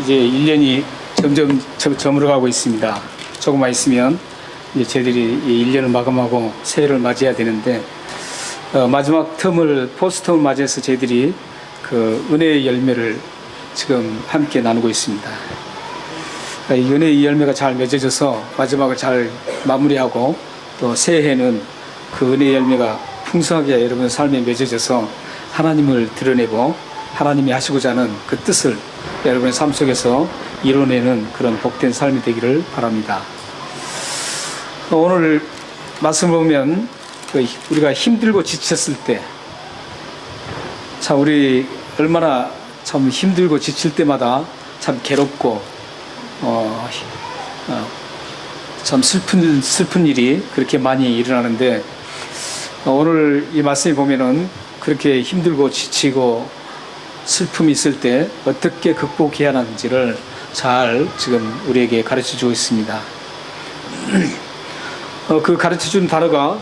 이제 1년이 점점 저물어가고 있습니다. 조금만 있으면 이제 저희들이 이 1년을 마감하고 새해를 맞이해야 되는데, 마지막 텀을, 포스텀을 맞이해서 저희들이 그 은혜의 열매를 지금 함께 나누고 있습니다. 이 은혜의 열매가 잘 맺어져서 마지막을 잘 마무리하고 또 새해에는 그 은혜의 열매가 풍성하게 여러분 삶에 맺어져서 하나님을 드러내고 하나님이 하시고자 하는 그 뜻을 여러분의 삶 속에서 이뤄내는 그런 복된 삶이 되기를 바랍니다. 오늘 말씀을 보면 우리가 힘들고 지쳤을 때, 참 우리 얼마나 참 힘들고 지칠 때마다 참 괴롭고 참 슬픈 일이 그렇게 많이 일어나는데, 오늘 이 말씀을 보면은 그렇게 힘들고 지치고 슬픔이 있을 때 어떻게 극복해야 하는지를 잘 지금 우리에게 가르쳐 주고 있습니다. 그 가르쳐 준 단어가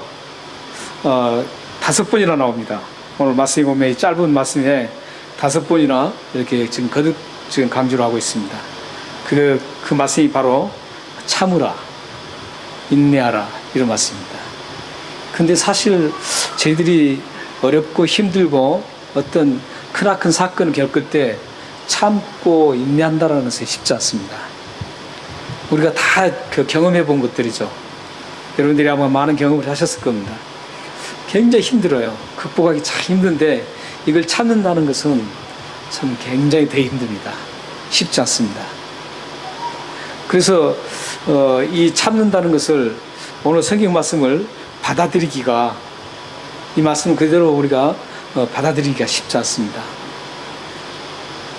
5번이나 나옵니다. 오늘 말씀에 보면 이 짧은 말씀에 5번이나 이렇게 지금 거듭 지금 강조를 하고 있습니다. 그 말씀이 바로 참으라, 인내하라, 이런 말씀입니다. 근데 사실 저희들이 어렵고 힘들고 어떤 크나큰 사건을 겪을 때 참고 인내한다라는 것이 쉽지 않습니다. 우리가 다 경험해 본 것들이죠. 여러분들이 아마 많은 경험을 하셨을 겁니다. 굉장히 힘들어요. 극복하기 참 힘든데 이걸 참는다는 것은 참 굉장히 되게 힘듭니다. 쉽지 않습니다. 그래서 이 참는다는 것을 오늘 성경 말씀을 받아들이기가, 이 말씀 그대로 우리가 받아들이기가 쉽지 않습니다.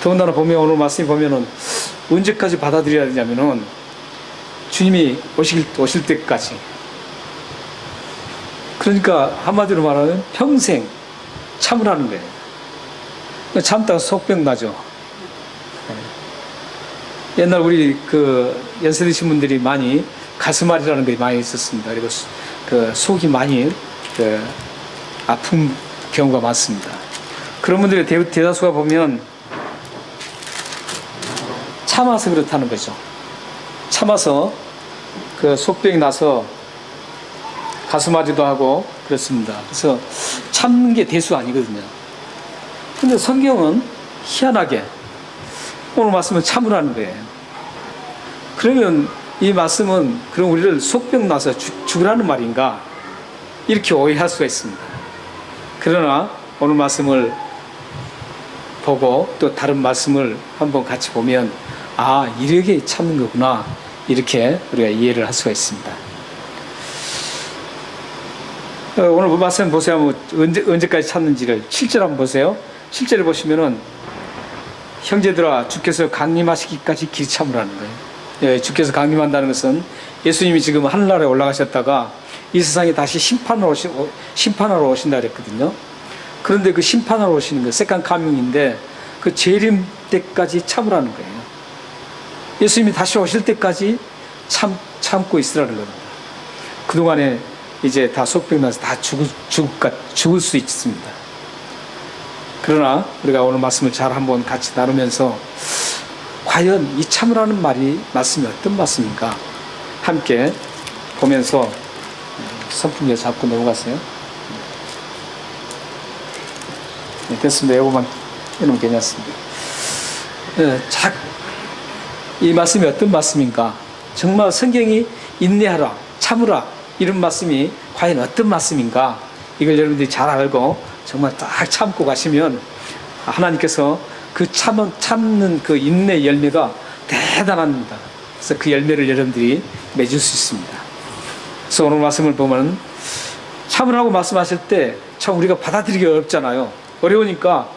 더군다나 보면 오늘 말씀 보면은 언제까지 받아들여야 되냐면은 주님이 오실 때까지. 그러니까 한마디로 말하면 평생 참으라는 거예요. 참다가 속병 나죠. 옛날 우리 연세 드신 분들이 많이 가슴앓이라는 게 많이 있었습니다. 그리고 속이 많이 아픈 경우가 많습니다. 그런 분들의 대다수가 보면 참아서 그렇다는 거죠. 참아서 속병이 나서 가슴앓이도 하고 그렇습니다. 그래서 참는 게 대수 아니거든요. 근데 성경은 희한하게 오늘 말씀은 참으라는 거예요. 그러면 이 말씀은 그럼 우리를 속병 나서 죽으라는 말인가? 이렇게 오해할 수가 있습니다. 그러나 오늘 말씀을 보고 또 다른 말씀을 한번 같이 보면 이렇게 참는 거구나, 이렇게 우리가 이해를 할 수가 있습니다. 오늘 말씀 보세요. 언제까지 참는지를 7절 한번 보세요. 7절을 보시면은 형제들아 주께서 강림하시기까지 길 참으라는 거예요. 예, 주께서 강림한다는 것은 예수님이 지금 하늘나라에 올라가셨다가 이 세상에 다시 심판하러 오신다 그랬거든요. 그런데 그 심판하러 오시는 거 세컨드 카밍인데 그 재림 때까지 참으라는 거예요. 예수님이 다시 오실 때까지 참고 있으라는 겁니다. 그동안에 이제 다 속병 나서 다 죽을 수 있습니다. 그러나 우리가 오늘 말씀을 잘 한번 같이 나누면서 과연 이 참으라는 말씀이 어떤 말씀인가 함께 보면서 선풍기에 잡고 넘어갔어요. 네, 됐습니다. 이거만 해놓으면 괜찮습니다. 이 말씀이 어떤 말씀인가, 정말 성경이 인내하라, 참으라, 이런 말씀이 과연 어떤 말씀인가, 이걸 여러분들이 잘 알고 정말 딱 참고 가시면 하나님께서 그 참는 그 인내 열매가 대단합니다. 그래서 그 열매를 여러분들이 맺을 수 있습니다. 그래서 오늘 말씀을 보면 참으라고 말씀하실 때 참 우리가 받아들이기 어렵잖아요. 어려우니까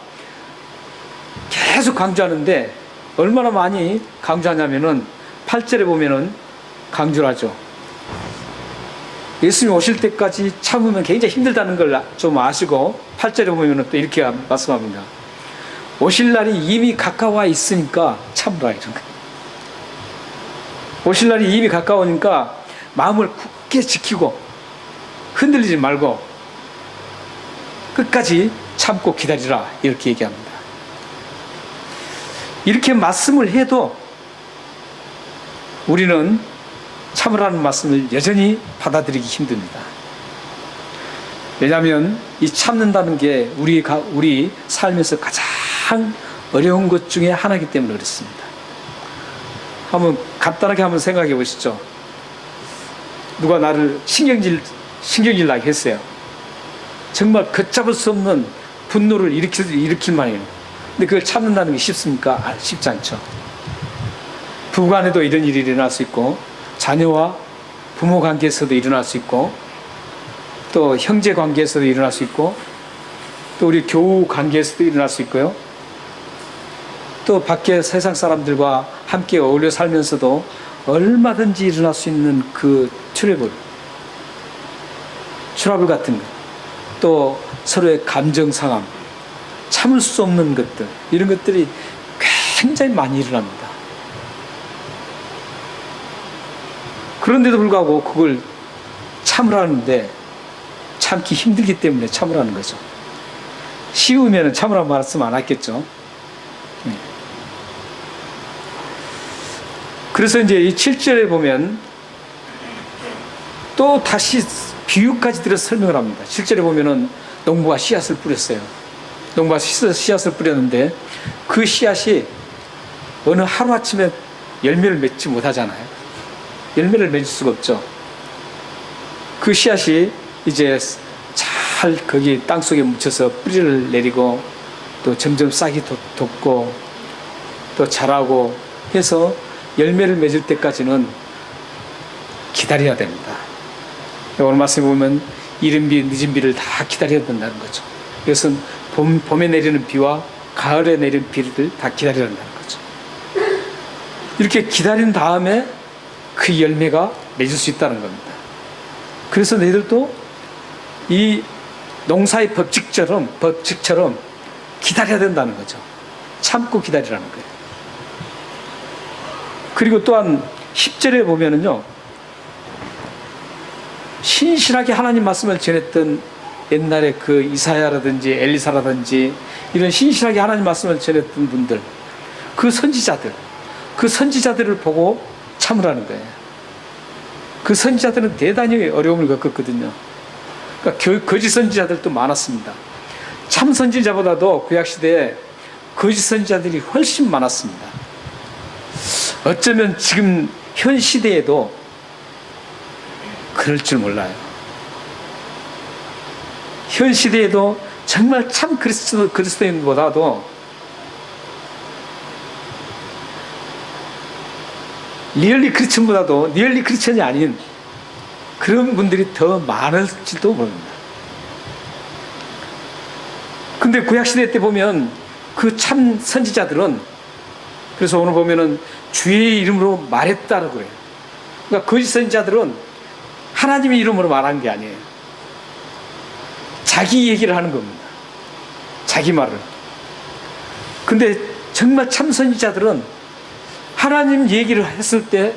계속 강조하는데 얼마나 많이 강조하냐면은 8절에 보면은 강조를 하죠. 예수님 오실 때까지 참으면 굉장히 힘들다는 걸 좀 아시고 8절에 보면은 또 이렇게 말씀합니다. 오실 날이 이미 가까워 있으니까 참으라, 이런 거. 오실 날이 이미 가까우니까 마음을 굳게 지키고 흔들리지 말고 끝까지 참고 기다리라, 이렇게 얘기합니다. 이렇게 말씀을 해도 우리는 참으라는 말씀을 여전히 받아들이기 힘듭니다. 왜냐하면 이 참는다는 게 우리 삶에서 가장 어려운 것 중에 하나이기 때문에 그렇습니다. 한번 간단하게 한번 생각해 보시죠. 누가 나를 신경질 나게 했어요. 정말 걷잡을 수 없는 분노를 일으킬 만해요. 근데 그걸 참는다는 게 쉽습니까? 쉽지 않죠. 부부간에도 이런 일이 일어날 수 있고, 자녀와 부모 관계에서도 일어날 수 있고, 또 형제 관계에서도 일어날 수 있고, 또 우리 교우 관계에서도 일어날 수 있고요. 또 밖에 세상 사람들과 함께 어울려 살면서도 얼마든지 일어날 수 있는 그 트러블 같은 것, 또 서로의 감정 상함, 참을 수 없는 것들, 이런 것들이 굉장히 많이 일어납니다. 그런데도 불구하고 그걸 참으라는데 참기 힘들기 때문에 참으라는 거죠. 쉬우면 참으라는 말씀 안 했겠죠. 그래서 이제 이 7절에 보면 또 다시 비유까지 들어서 설명을 합니다. 7절에 보면은 농부가 씨앗을 뿌렸어요. 농부가 씨앗을 뿌렸는데 그 씨앗이 어느 하루아침에 열매를 맺지 못하잖아요. 열매를 맺을 수가 없죠. 그 씨앗이 이제 잘 거기 땅속에 묻혀서 뿌리를 내리고 또 점점 싹이 돋고 또 자라고 해서 열매를 맺을 때까지는 기다려야 됩니다. 오늘 말씀에 보면 이른 비 늦은 비를 다 기다려야 된다는 거죠. 이것은 봄에 내리는 비와 가을에 내리는 비를 다 기다려야 된다는 거죠. 이렇게 기다린 다음에 그 열매가 맺을 수 있다는 겁니다. 그래서 너희들도 이 농사의 법칙처럼 기다려야 된다는 거죠. 참고 기다리라는 거예요. 그리고 또한 10절에 보면은요, 신실하게 하나님 말씀을 전했던 옛날에 그 이사야라든지 엘리사라든지 이런 신실하게 하나님 말씀을 전했던 분들, 그 선지자들을 보고 참으라는 거예요. 그 선지자들은 대단히 어려움을 겪었거든요. 그러니까 거짓 선지자들도 많았습니다. 참 선지자보다도 구약시대에 거짓 선지자들이 훨씬 많았습니다. 어쩌면 지금 현 시대에도 그럴 줄 몰라요. 현 시대에도 정말 참 그리스도인보다도 리얼리 크리스천이 아닌 그런 분들이 더 많을지도 모릅니다. 근데 구약시대 때 보면 그 참 선지자들은, 그래서 오늘 보면은 주의 이름으로 말했다고 그래요. 그러니까 거짓 선지자들은 하나님의 이름으로 말하는 게 아니에요. 자기 얘기를 하는 겁니다. 자기 말을. 근데 정말 참 선지자들은 하나님 얘기를 했을 때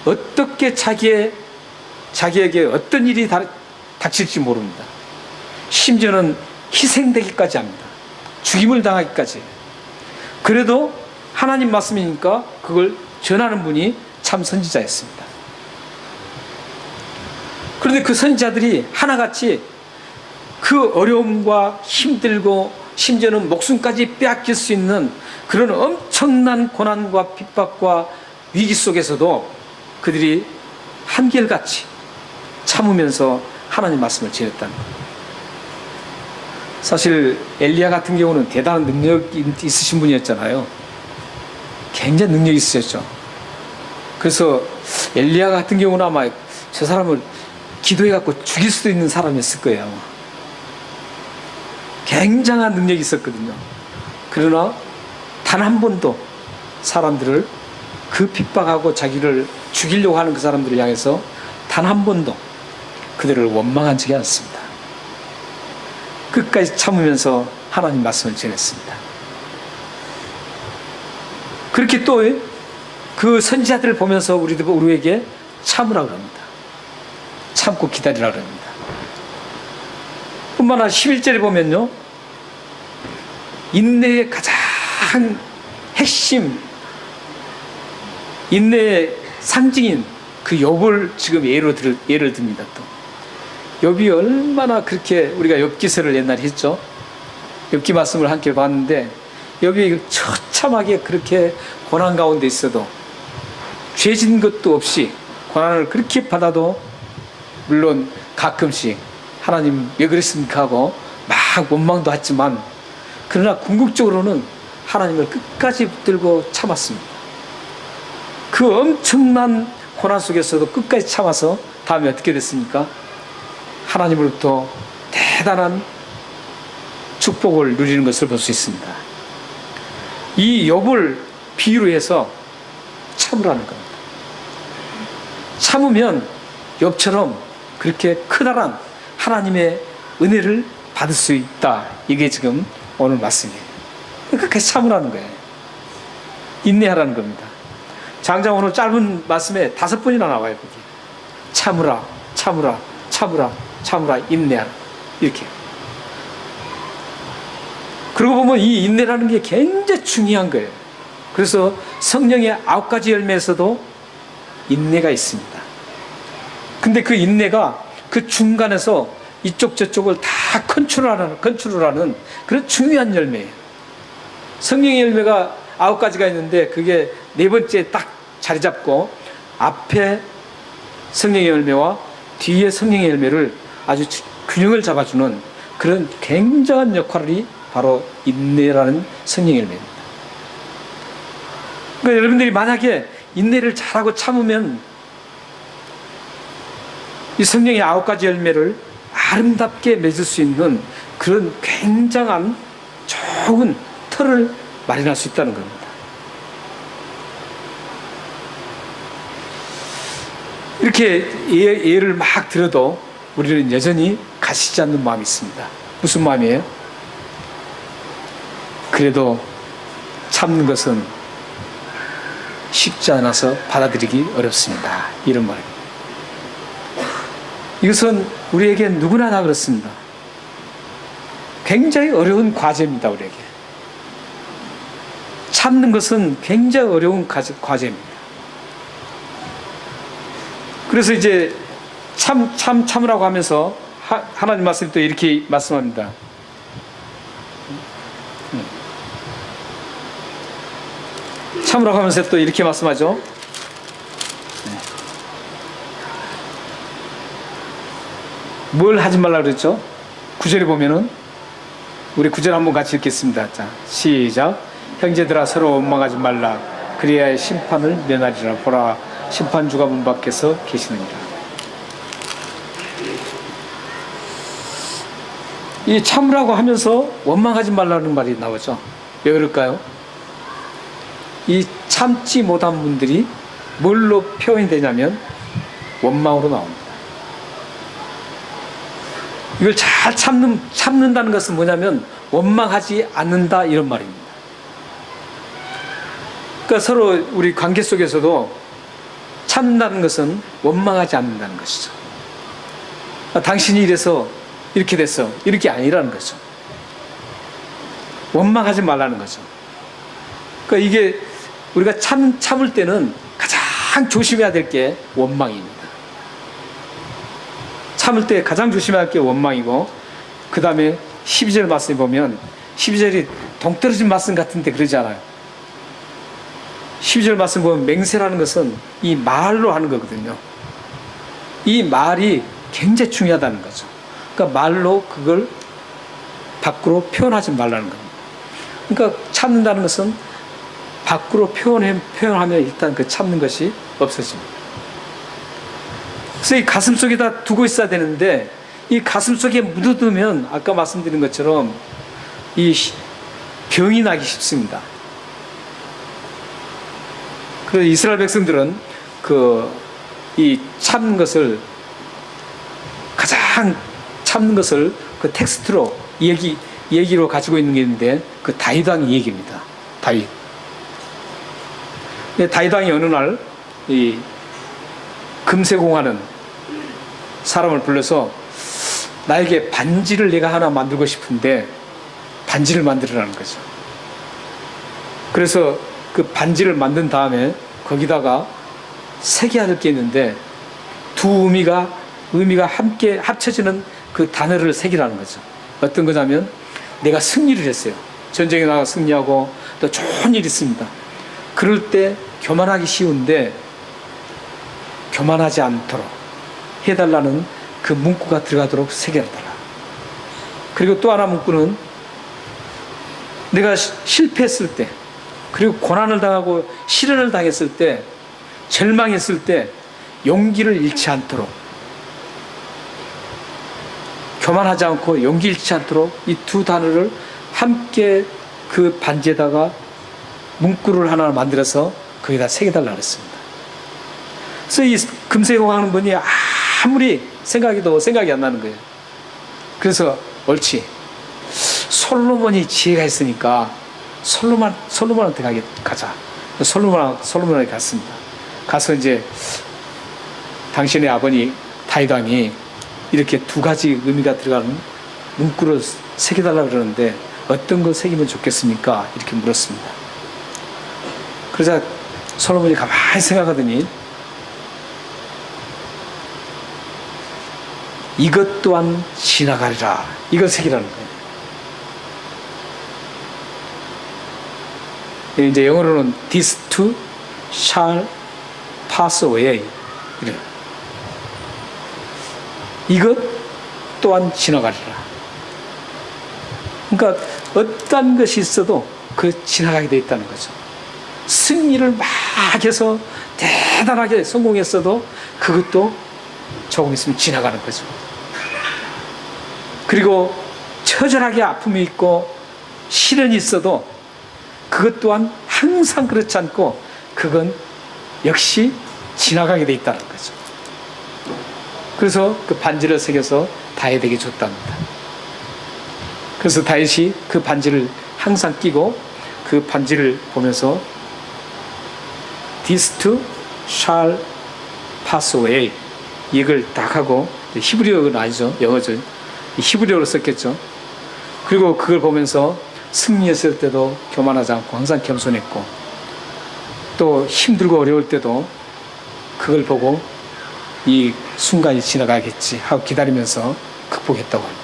어떻게 자기에게 어떤 일이 닥칠지 모릅니다. 심지어는 희생되기까지 합니다. 죽임을 당하기까지. 그래도 하나님 말씀이니까 그걸 전하는 분이 참 선지자였습니다. 그런데 그 선지자들이 하나같이 그 어려움과 힘들고 심지어는 목숨까지 빼앗길 수 있는 그런 엄청난 고난과 핍박과 위기 속에서도 그들이 한결같이 참으면서 하나님 말씀을 전했다는 거예요. 사실 엘리야 같은 경우는 대단한 능력이 있으신 분이었잖아요. 굉장히 능력이 있으셨죠. 그래서 엘리야 같은 경우는 아마 저 사람을 기도해갖고 죽일 수도 있는 사람이었을 거예요. 아마. 굉장한 능력이 있었거든요. 그러나 단 한 번도 사람들을 그 핍박하고 자기를 죽이려고 하는 그 사람들을 향해서 단 한 번도 그들을 원망한 적이 않습니다. 끝까지 참으면서 하나님 말씀을 전했습니다. 그렇게 또 그 선지자들을 보면서 우리에게 참으라고 합니다. 참고 기다리라고 합니다. 뿐만 아니라 11절에 보면요, 인내의 가장 핵심 인내의 상징인 그 욥을 지금 예를 듭니다. 또 욥이 얼마나 그렇게 우리가 욥기서를 옛날에 했죠. 욥기 말씀을 함께 봤는데 욥이 처참하게 그렇게 고난 가운데 있어도 죄진 것도 없이 고난을 그렇게 받아도 물론 가끔씩 하나님 왜 그랬습니까 하고 막 원망도 했지만 그러나 궁극적으로는 하나님을 끝까지 붙들고 참았습니다. 그 엄청난 고난 속에서도 끝까지 참아서 다음에 어떻게 됐습니까? 하나님으로부터 대단한 축복을 누리는 것을 볼 수 있습니다. 이 욥을 비유로 해서 참으라는 겁니다. 참으면 욥처럼 그렇게 크다란 하나님의 은혜를 받을 수 있다. 이게 지금 오늘 말씀이에요. 끝까지 참으라는 거예요. 인내하라는 겁니다. 장장 오늘 짧은 말씀에 5번이나 나와요. 거기. 참으라, 참으라, 참으라, 참으라, 인내하라. 이렇게. 그러고 보면 이 인내라는 게 굉장히 중요한 거예요. 그래서 성령의 9가지 열매에서도 인내가 있습니다. 근데 그 인내가 그 중간에서 이쪽 저쪽을 다 컨트롤하는 그런 중요한 열매예요. 성령의 열매가 9가지가 있는데 그게 4번째에 딱 자리 잡고 앞에 성령의 열매와 뒤에 성령의 열매를 아주 균형을 잡아주는 그런 굉장한 역할이 바로 인내라는 성령의 열매입니다. 그러니까 여러분들이 만약에 인내를 잘하고 참으면 이 성령의 9가지 열매를 아름답게 맺을 수 있는 그런 굉장한 좋은 틀을 마련할 수 있다는 겁니다. 이렇게 예를 막 들어도 우리는 여전히 가시지 않는 마음이 있습니다. 무슨 마음이에요? 그래도 참는 것은 쉽지 않아서 받아들이기 어렵습니다. 이런 말입니다. 이것은 우리에게 누구나 다 그렇습니다. 굉장히 어려운 과제입니다. 우리에게. 참는 것은 굉장히 어려운 과제입니다. 그래서 이제 참으라고 하면서 하나님 말씀이 또 이렇게 말씀합니다. 참으라고 하면서 또 이렇게 말씀하죠. 뭘 하지 말라 그랬죠? 9절에 보면은 우리 9절 한번 같이 읽겠습니다. 자, 시작. 형제들아 서로 원망하지 말라. 그래야 심판을 면하리라. 보라 심판주가 문 밖에서 계시느니라. 이 참으라고 하면서 원망하지 말라는 말이 나오죠. 왜 그럴까요? 이 참지 못한 분들이 뭘로 표현이 되냐면 원망으로 나옵니다. 이걸 잘 참는다는 것은 뭐냐면 원망하지 않는다 이런 말입니다. 그러니까 서로 우리 관계 속에서도 참는다는 것은 원망하지 않는다는 것이죠. 당신이 이래서 이렇게 됐어. 이렇게 아니라는 거죠. 원망하지 말라는 거죠. 그러니까 이게 우리가 참을 때는 가장 조심해야 될 게 원망입니다. 참을 때 가장 조심해야 할 게 원망이고, 그 다음에 12절 말씀에 보면 12절이 동떨어진 말씀 같은데 그러지 않아요. 12절 말씀 보면 맹세라는 것은 이 말로 하는 거거든요. 이 말이 굉장히 중요하다는 거죠. 그러니까 말로 그걸 밖으로 표현하지 말라는 겁니다. 그러니까 참는다는 것은 밖으로 표현하면 일단 그 참는 것이 없어집니다. 그래서 이 가슴 속에다 두고 있어야 되는데, 이 가슴 속에 묻어두면 아까 말씀드린 것처럼 이 병이 나기 쉽습니다. 그래서 이스라엘 백성들은 이 참는 것을 가장 참는 것을 그 텍스트로 얘기로 가지고 있는 게 있는데, 그 다윗 왕의 얘기입니다. 다윗 왕이 어느 날 이 금세공하는 사람을 불러서 나에게 반지를 내가 하나 만들고 싶은데 반지를 만들으라는 거죠. 그래서 그 반지를 만든 다음에 거기다가 새겨야 될 게 있는데 두 의미가 함께 합쳐지는 그 단어를 새기라는 거죠. 어떤 거냐면 내가 승리를 했어요. 전쟁에 나가 승리하고 또 좋은 일이 있습니다. 그럴 때 교만하기 쉬운데 교만하지 않도록 해달라는 그 문구가 들어가도록 새겨달라. 그리고 또 하나 문구는 내가 실패했을 때 그리고 고난을 당하고 시련을 당했을 때 절망했을 때 용기를 잃지 않도록 교만하지 않고 용기 잃지 않도록 이 두 단어를 함께 그 반지에다가 문구를 하나 만들어서 거기다 새겨달라고 했습니다. 그래서 이 금세공 하는 분이 아무리 생각해도 생각이 안 나는 거예요. 그래서 옳지. 솔로몬이 지혜가 있으니까 솔로몬한테 가자. 솔로몬한테 갔습니다. 가서 이제 당신의 아버지 다윗 왕이 이렇게 두 가지 의미가 들어가는 문구를 새겨달라고 그러는데 어떤 걸 새기면 좋겠습니까? 이렇게 물었습니다. 그러자 솔로몬이 가만히 생각하더니 이것 또한 지나가리라. 이걸 새기라는 거예요. 이제 영어로는 this too shall pass away. 이래요. 이것 또한 지나가리라. 그러니까 어떤 것이 있어도 그 지나가게 돼 있다는 거죠. 승리를 막 해서 대단하게 성공했어도 그것도 조금 있으면 지나가는 거죠. 그리고 처절하게 아픔이 있고 시련이 있어도 그것 또한 항상 그렇지 않고 그건 역시 지나가게 돼 있다는 거죠. 그래서 그 반지를 새겨서 다윗에게 줬답니다. 그래서 다윗이 그 반지를 항상 끼고 그 반지를 보면서 This too shall pass away. 이걸 딱 하고 히브리어는 아니죠. 영어죠. 히브리어로 썼겠죠. 그리고 그걸 보면서 승리했을 때도 교만하지 않고 항상 겸손했고 또 힘들고 어려울 때도 그걸 보고 이 순간이 지나가겠지 하고 기다리면서 극복했다고 합니다.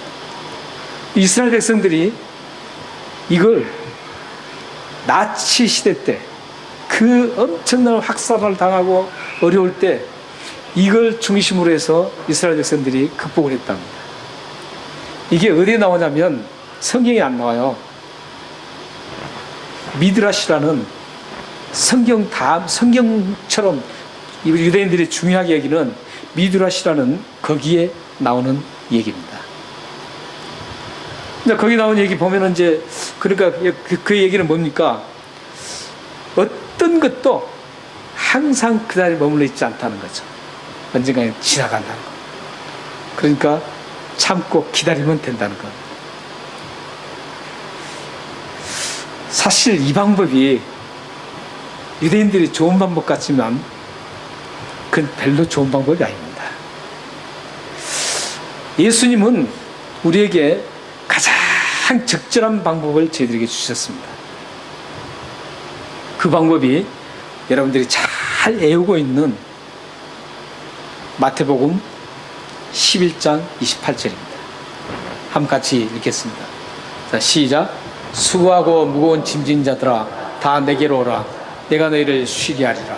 이스라엘 백성들이 이걸 나치 시대 때 그 엄청난 학살을 당하고 어려울 때 이걸 중심으로 해서 이스라엘 백성들이 극복을 했답니다. 이게 어디에 나오냐면 성경에 안 나와요. 미드라시라는 성경처럼 유대인들이 중요하게 여기는 미드라시라는 거기에 나오는 얘기입니다. 거기 나온 얘기 보면은 이제 그러니까 그 얘기는 뭡니까? 어떤 것도 항상 그 자리에 머물러 있지 않다는 거죠. 언젠가 지나간다는 거. 그러니까 참고 기다리면 된다는 거. 사실 이 방법이 유대인들이 좋은 방법 같지만 그건 별로 좋은 방법이 아닙니다. 예수님은 우리에게 가장 적절한 방법을 저희들에게 주셨습니다. 그 방법이 여러분들이 잘 애우고 있는 마태복음 11장 28절입니다. 한번 같이 읽겠습니다. 자, 시작. 수고하고 무거운 짐진 자들아 다 내게로 오라. 내가 너희를 쉬게 하리라.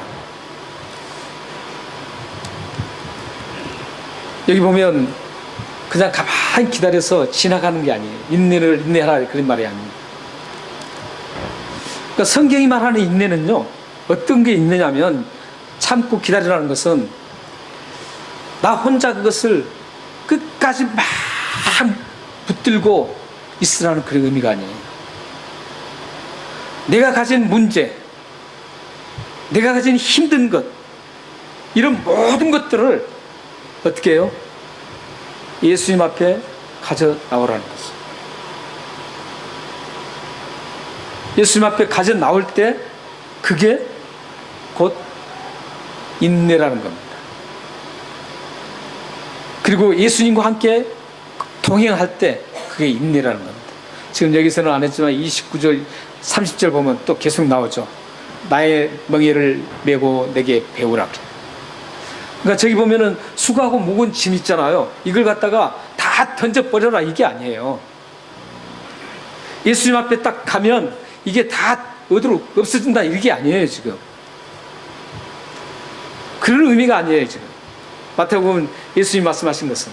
여기 보면 그냥 가만히 기다려서 지나가는 게 아니에요. 인내하라 그런 말이 아닙니다. 그러니까 성경이 말하는 인내는요, 어떤 게 있느냐면 참고 기다리라는 것은 나 혼자 그것을 끝까지 막 붙들고 있으라는 그런 의미가 아니에요. 내가 가진 문제, 내가 가진 힘든 것, 이런 모든 것들을 어떻게 해요? 예수님 앞에 가져 나오라는 거죠. 예수님 앞에 가져 나올 때 그게 곧 인내라는 겁니다. 그리고 예수님과 함께 동행할 때 그게 인내라는 겁니다. 지금 여기서는 안 했지만 29절, 30절 보면 또 계속 나오죠. 나의 멍에를 메고 내게 배우라. 그러니까 저기 보면은 수고하고 무거운 짐 있잖아요. 이걸 갖다가 다 던져버려라 이게 아니에요. 예수님 앞에 딱 가면 이게 다 어디로 없어진다 이게 아니에요 지금. 그런 의미가 아니에요 지금. 마태복음 예수님 말씀하신 것은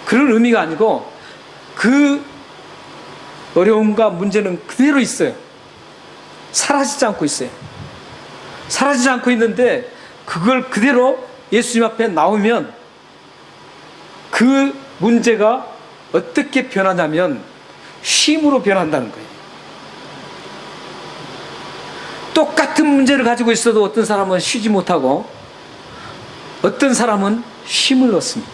그런 의미가 아니고 그 어려움과 문제는 그대로 있어요. 사라지지 않고 있어요. 사라지지 않고 있는데 그걸 그대로 예수님 앞에 나오면 그 문제가 어떻게 변하냐면 쉼으로 변한다는 거예요. 똑같은 문제를 가지고 있어도 어떤 사람은 쉬지 못하고 어떤 사람은 쉼을 얻습니다.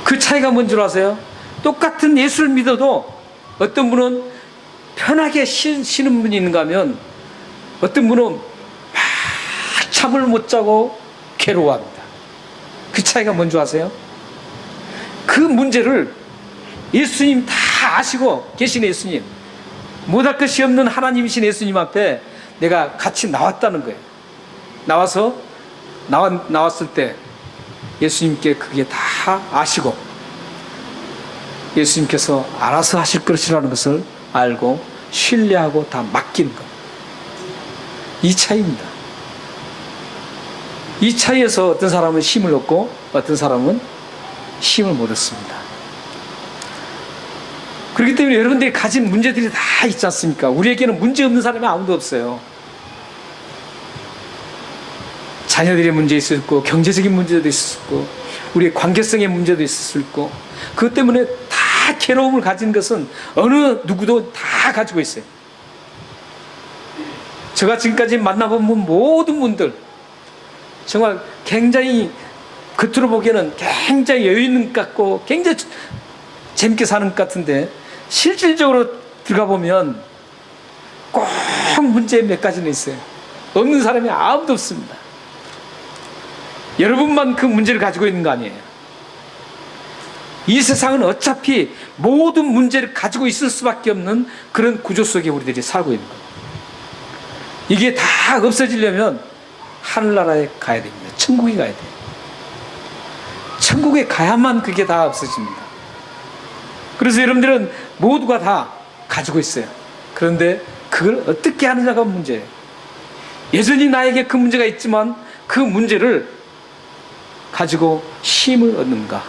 그 차이가 뭔 줄 아세요? 똑같은 예수를 믿어도 어떤 분은 편하게 쉬는 분이 있는가 하면 어떤 분은 막 잠을 못 자고 괴로워합니다. 그 차이가 뭔 줄 아세요? 그 문제를 예수님 다 아시고 계신 예수님, 못할 것이 없는 하나님이신 예수님 앞에 내가 같이 나왔다는 거예요. 나왔을 때 예수님께 그게 다 아시고 예수님께서 알아서 하실 것이라는 것을 알고 신뢰하고 다 맡긴 것. 이 차이입니다. 이 차이에서 어떤 사람은 힘을 얻고 어떤 사람은 힘을 못 얻습니다. 그렇기 때문에 여러분들이 가진 문제들이 다 있지 않습니까? 우리에게는 문제 없는 사람이 아무도 없어요. 자녀들의 문제 있을 수 있고 경제적인 문제도 있을 수 있고 우리의 관계성의 문제도 있을 수 있고 그것 때문에 다 괴로움을 가진 것은 어느 누구도 다 가지고 있어요. 제가 지금까지 만나본 모든 분들 정말 굉장히 겉으로 보기에는 굉장히 여유 있는 것 같고 굉장히 재밌게 사는 것 같은데 실질적으로 들어가 보면 꼭 문제 몇 가지는 있어요. 없는 사람이 아무도 없습니다. 여러분만 그 문제를 가지고 있는 거 아니에요. 이 세상은 어차피 모든 문제를 가지고 있을 수밖에 없는 그런 구조 속에 우리들이 살고 있는 거예요. 이게 다 없어지려면 하늘나라에 가야 됩니다. 천국에 가야 돼요. 천국에 가야만 그게 다 없어집니다. 그래서 여러분들은 모두가 다 가지고 있어요. 그런데 그걸 어떻게 하느냐가 문제예요. 여전히 나에게 그 문제가 있지만 그 문제를 가지고 쉼을 얻는가,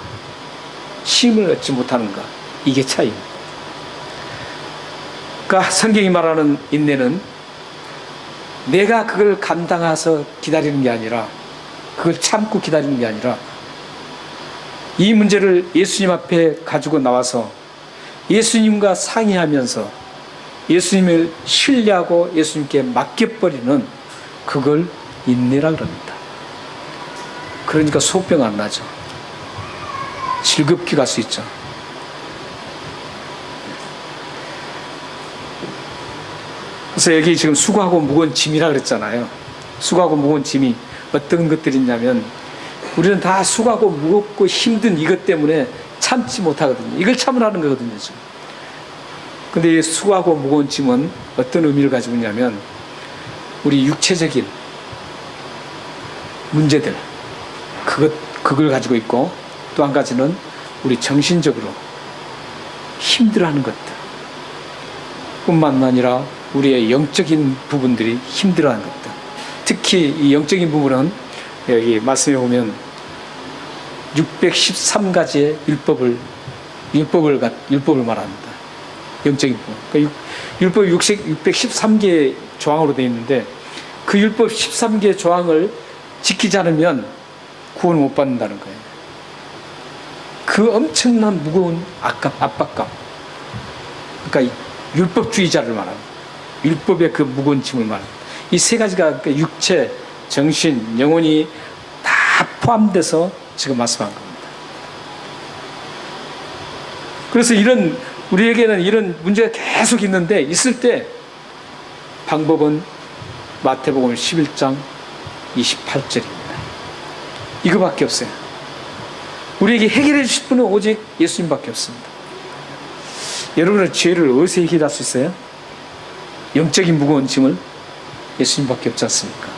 쉼을 얻지 못하는가, 이게 차이입니다. 그러니까 성경이 말하는 인내는 내가 그걸 감당해서 기다리는 게 아니라 그걸 참고 기다리는 게 아니라 이 문제를 예수님 앞에 가지고 나와서 예수님과 상의하면서 예수님을 신뢰하고 예수님께 맡겨버리는 그걸 인내라 그럽니다. 그러니까 속병 안 나죠. 즐겁게 갈 수 있죠. 그래서 여기 지금 수고하고 무거운 짐이라 그랬잖아요. 수고하고 무거운 짐이 어떤 것들이 있냐면 우리는 다 수고하고 무겁고 힘든 이것 때문에 참지 못하거든요. 이걸 참으라는 거거든요. 지금. 근데 이 수고하고 무거운 짐은 어떤 의미를 가지고 있냐면 우리 육체적인 문제들 그걸 가지고 있고 또 한 가지는 우리 정신적으로 힘들어하는 것들 뿐만 아니라 우리의 영적인 부분들이 힘들어하는 것들. 특히 이 영적인 부분은 여기 말씀해 보면 613가지의 율법을 말합니다. 영적인 부분. 그러니까 율법 613개의 조항으로 되어 있는데 그 율법 13개의 조항을 지키지 않으면 구원을 못 받는다는 거예요. 그 엄청난 무거운 압박감. 그러니까 율법주의자를 말합니다. 율법의 그 무거운 짐을 말합니다. 이 세 가지가 육체, 정신, 영혼이 다 포함돼서 지금 말씀한 겁니다. 그래서 우리에게는 이런 문제가 계속 있는데 있을 때 방법은 마태복음 11장 28절입니다. 이거밖에 없어요. 우리에게 해결해 주실 분은 오직 예수님밖에 없습니다. 여러분의 죄를 어디서 해결할 수 있어요? 영적인 무거운 짐을 예수님밖에 없지 않습니까?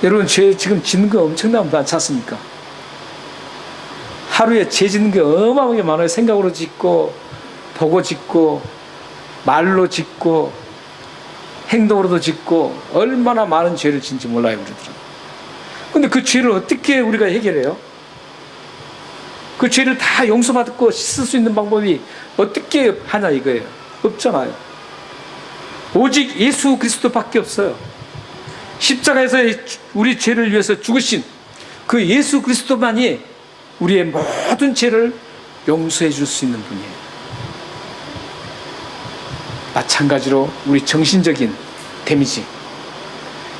여러분, 죄 지금 짓는 거 엄청나게 많지 않습니까? 하루에 죄 짓는 게 어마어마하게 많아요. 생각으로 짓고, 보고 짓고, 말로 짓고, 행동으로도 짓고, 얼마나 많은 죄를 짓는지 몰라요, 우리들은. 근데 그 죄를 어떻게 우리가 해결해요? 그 죄를 다 용서받고 씻을 수 있는 방법이 어떻게 하냐 이거예요. 없잖아요. 오직 예수 그리스도밖에 없어요. 십자가에서 우리 죄를 위해서 죽으신 그 예수 그리스도만이 우리의 모든 죄를 용서해 줄 수 있는 분이에요. 마찬가지로 우리 정신적인 데미지,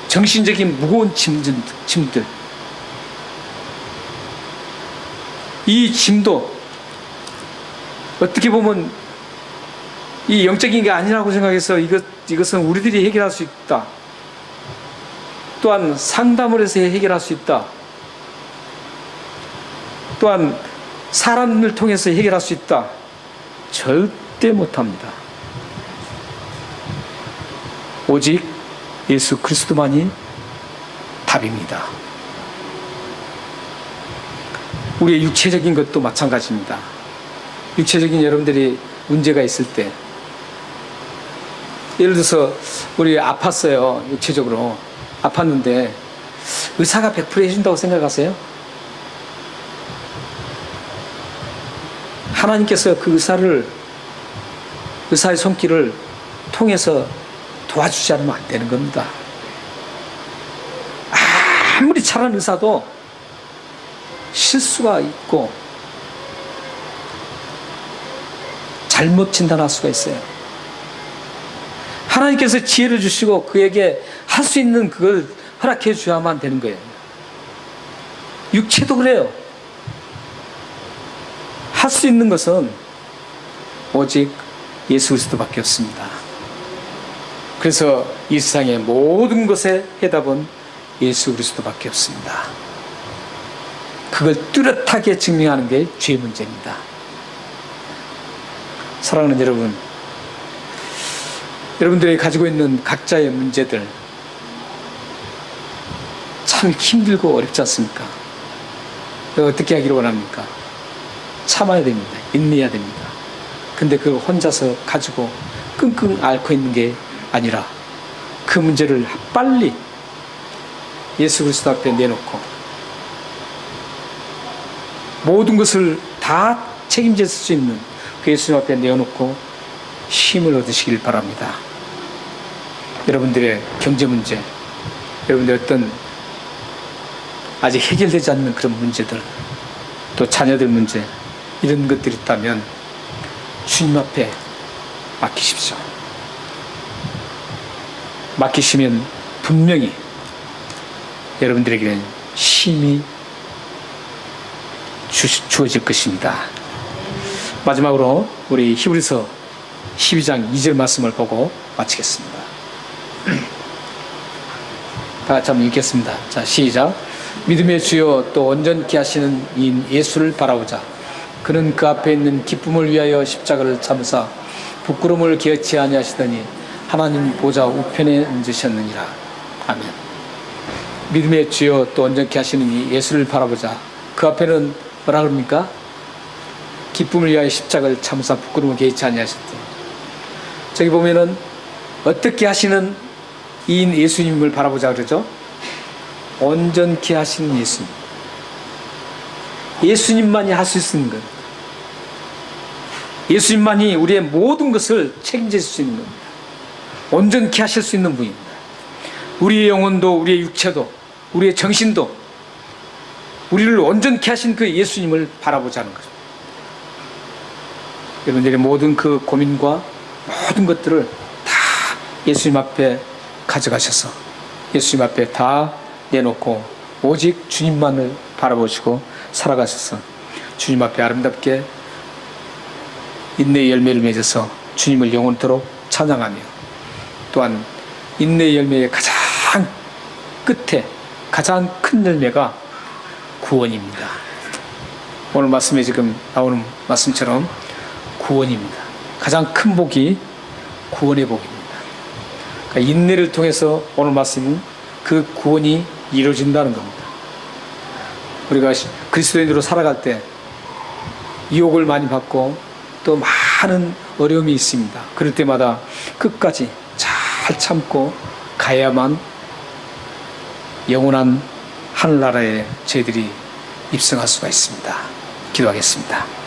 정신적인 무거운 짐들, 이 짐도 어떻게 보면 이 영적인 게 아니라고 생각해서 이것은 우리들이 해결할 수 있다. 또한 상담을 해서 해결할 수 있다. 또한 사람을 통해서 해결할 수 있다. 절대 못합니다. 오직 예수 그리스도만이 답입니다. 우리의 육체적인 것도 마찬가지입니다. 육체적인 여러분들이 문제가 있을 때, 예를 들어서 우리 아팠어요. 육체적으로 아팠는데 의사가 100% 해준다고 생각하세요? 하나님께서 그 의사의 손길을 통해서 도와주지 않으면 안 되는 겁니다. 아무리 잘한 의사도 실수가 있고 잘못 진단할 수가 있어요. 하나님께서 지혜를 주시고 그에게 할 수 있는 그걸 허락해 주야만 되는 거예요. 육체도 그래요. 할 수 있는 것은 오직 예수 그리스도밖에 없습니다. 그래서 이 세상의 모든 것의 해답은 예수 그리스도밖에 없습니다. 그걸 뚜렷하게 증명하는 게 죄 문제입니다. 사랑하는 여러분, 여러분들이 가지고 있는 각자의 문제들 참 힘들고 어렵지 않습니까? 어떻게 하기를 원합니까? 참아야 됩니다. 인내해야 됩니다. 근데 그걸 혼자서 가지고 끙끙 앓고 있는 게 아니라 그 문제를 빨리 예수 그리스도 앞에 내놓고 모든 것을 다 책임질 수 있는 그 예수님 앞에 내어놓고 힘을 얻으시길 바랍니다. 여러분들의 경제 문제, 여러분들의 어떤 아직 해결되지 않는 그런 문제들, 또 자녀들 문제, 이런 것들이 있다면 주님 앞에 맡기십시오. 맡기시면 분명히 여러분들에게는 힘이 주어질 것입니다. 마지막으로 우리 히브리서 12장 2절 말씀을 보고 마치겠습니다. 다 같이 한번 읽겠습니다. 자, 시작. 믿음의 주요 또 온전케 하시는 이인 예수를 바라보자. 그는 그 앞에 있는 기쁨을 위하여 십자가를 참으사 부끄러움을 기어치 아니하시더니 하나님 보좌 우편에 앉으셨느니라. 아멘. 믿음의 주요 또 온전케 하시는 이 예수를 바라보자. 그 앞에는 뭐라 그럽니까? 기쁨을 위하여 십자가를 참으사 부끄러움을 기어치 아니하셨더니. 저기 보면은 어떻게 하시는 이인 예수님을 바라보자 그러죠? 온전케 하시는 예수님. 예수님만이 할 수 있는 것. 예수님만이 우리의 모든 것을 책임질 수 있는 겁니다. 온전케 하실 수 있는 분입니다. 우리의 영혼도, 우리의 육체도, 우리의 정신도 우리를 온전케 하신 그 예수님을 바라보자는 거죠. 여러분들의 모든 그 고민과 모든 것들을 다 예수님 앞에 가져가셔서 예수님 앞에 다 내놓고 오직 주님만을 바라보시고 살아가셔서 주님 앞에 아름답게 인내의 열매를 맺어서 주님을 영원토록 찬양하며 또한 인내의 열매의 가장 끝에 가장 큰 열매가 구원입니다. 오늘 말씀에 지금 나오는 말씀처럼 구원입니다. 가장 큰 복이 구원의 복입니다. 그러니까 인내를 통해서 오늘 말씀은 그 구원이 이루어진다는 겁니다. 우리가 그리스도인으로 살아갈 때 유혹을 많이 받고 또 많은 어려움이 있습니다. 그럴 때마다 끝까지 잘 참고 가야만 영원한 하늘나라에 저희들이 입성할 수가 있습니다. 기도하겠습니다.